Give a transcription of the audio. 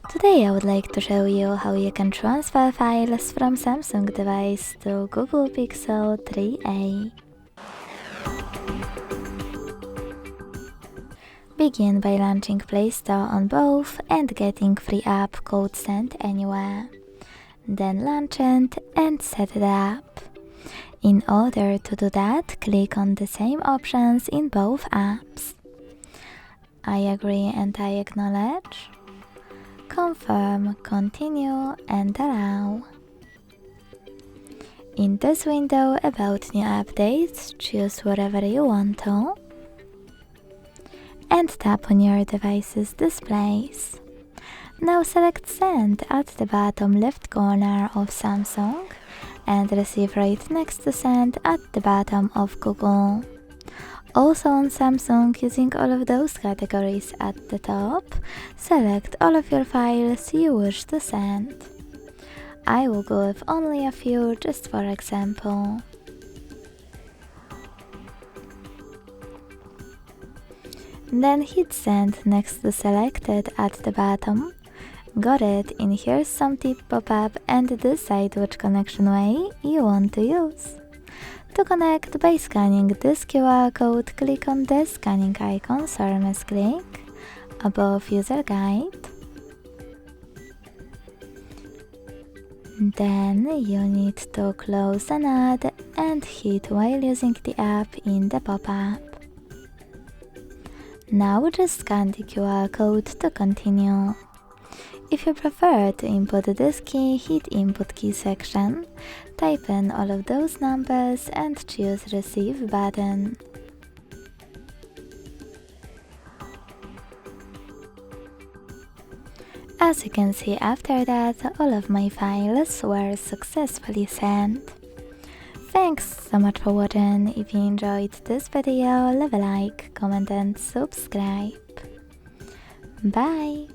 Today I would like to show you how you can transfer files from Samsung device to Google Pixel 3a. Begin by launching Play Store on both and getting free app code Send Anywhere. Then launch it and set the app. In order to do that, click on the same options in both apps. I agree and I acknowledge. Confirm, continue and allow. In this window about new updates, choose whatever you want to and tap on your device's displays. Now select Send at the bottom left corner of Samsung and Receive right next to Send at the bottom of Google. Also on Samsung, using all of those categories at the top, select all of your files you wish to send. I will go with only a few just for example. Then hit Send next to Selected at the bottom. Got it, in here's some tip pop-up and decide which connection way you want to use. To connect by scanning this QR code, click on the scanning icon, click above User Guide. Then you need to close an ad and hit while using the app in the pop-up. Now just scan the QR code to continue. If you prefer to input this key, hit Input Key section, type in all of those numbers and choose Receive button. As you can see, after that, all of my files were successfully sent. Thanks so much for watching. If you enjoyed this video, leave a like, comment and subscribe. Bye!